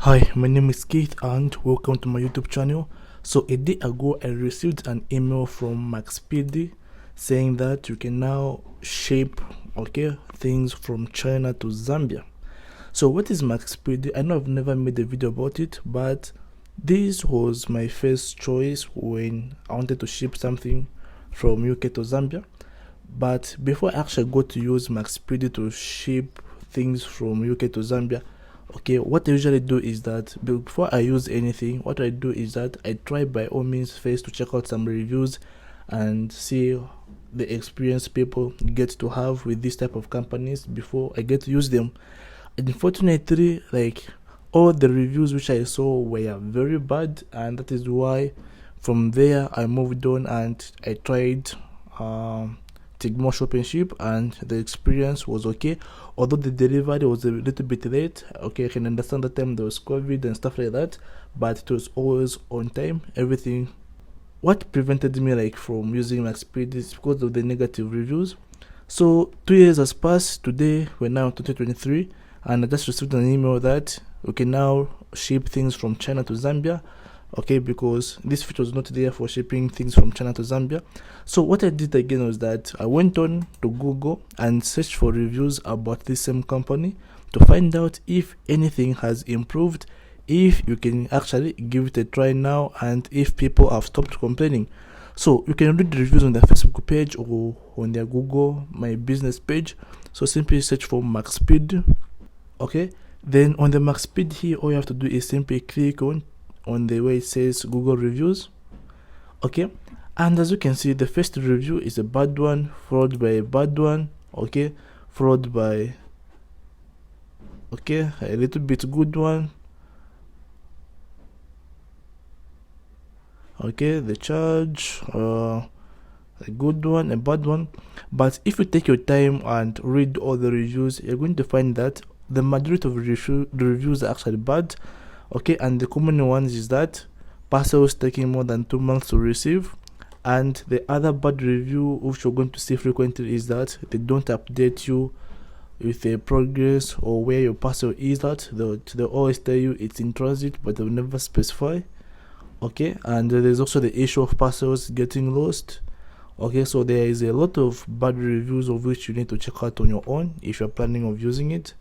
Hi, my name is Keith and welcome to my YouTube channel. So a day ago I received an email from Max Speedy saying that you can now ship things from China to Zambia. So what is Max Speedy? I know I've never made a video about it, but this was my first choice when I wanted to ship something from UK to Zambia. But before I actually got to use Max Speedy to ship things from UK to Zambia, what I usually do is that before I use anything, what I do is that I try by all means first to check out some reviews and see the experience people get to have with this type of companies before I get to use them. And unfortunately, like, all the reviews which I saw were very bad, and that is why from there I moved on and I tried Tigmo Shop and Ship, and the experience was okay, although the delivery was a little bit late. I can understand the time there was COVID and stuff like that, but it was always on time, everything. What prevented me from using Max Speedy is because of the negative reviews. So 2 years has passed. Today we're now in 2023, and I just received an email that we can now ship things from China to Zambia, because this feature was not there for shipping things from China to Zambia. So what I did again was that I went on to Google and searched for reviews about this same company to find out if anything has improved, if you can actually give it a try now, and if people have stopped complaining. So you can read the reviews on their Facebook page or on their Google My Business page. So simply search for Max Speed. Then on the Max Speed here, all you have to do is simply click on the way it says Google reviews. And as you can see, the first review is a bad one, followed by a bad one, followed by a little bit good one, the charge, a good one, a bad one. But if you take your time and read all the reviews, you're going to find that the majority of the reviews are actually bad. And the common ones is that parcels taking more than 2 months to receive, and the other bad review which you're going to see frequently is that they don't update you with the progress or where your parcel is at. They'll always tell you it's in transit, but they'll never specify. And there's also the issue of parcels getting lost. So there is a lot of bad reviews of which you need to check out on your own if you're planning of using it.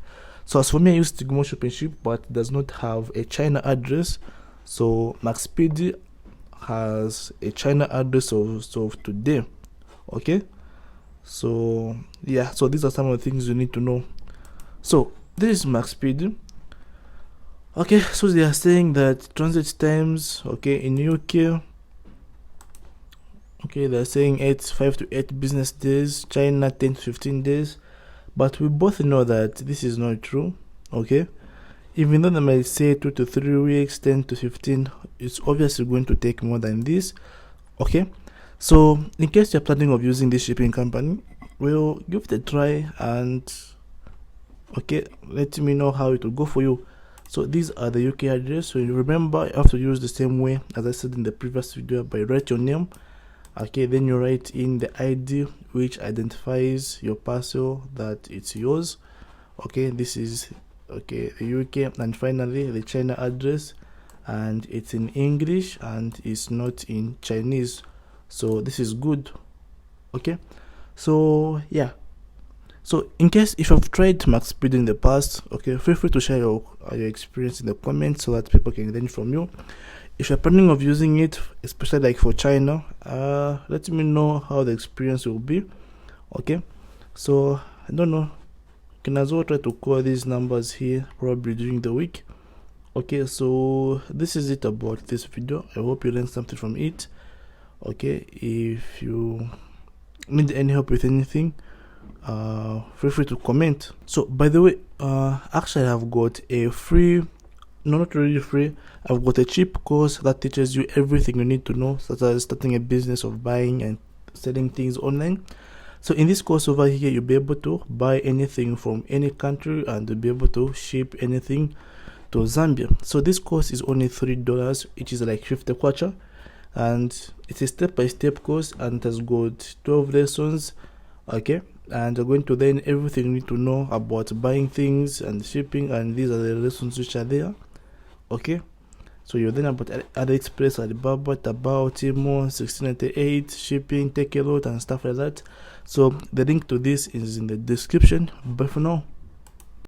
So as for me, I use Tigmo Shop and Ship, but does not have a China address. So Max Speedy has a China address of today. So yeah, so these are some of the things you need to know. So this is Max Speedy. So they are saying that transit times in UK, they're saying 5 to 8 business days, China 10 to 15 days. But we both know that this is not true. Even though they might say 2 to 3 weeks, 10 to 15, it's obviously going to take more than this. So in case you're planning of using this shipping company, we'll give it a try and let me know how it will go for you. So these are the UK address. So you remember, you have to use the same way as I said in the previous video, by write your name. Then you write in the ID which identifies your parcel that it's yours. This is the UK, and finally the China address, and it's in English and it's not in Chinese, so this is good. So yeah, so in case if you've tried Max Speed in the past, feel free to share your experience in the comments so that people can learn from you. If you're planning of using it, especially for China, let me know how the experience will be. So I don't know, you can as well try to call these numbers here probably during the week. So this is it about this video. I hope you learned something from it. If you need any help with anything, feel free to comment. So by the way, actually I've got a free, no, not really free, I've got a cheap course that teaches you everything you need to know, such as starting a business of buying and selling things online. So in this course over here, you'll be able to buy anything from any country and you'll be able to ship anything to Zambia. So this course is only $3, which is like 50 kwacha, and it's a step-by-step course, and it has got 12 lessons. And you're going to learn everything you need to know about buying things and shipping, and these are the lessons which are there. Okay, so you're then about AliExpress, Alibaba, Taobao, Timo, 1698, shipping, take a load and stuff like that. So the link to this is in the description. But for now,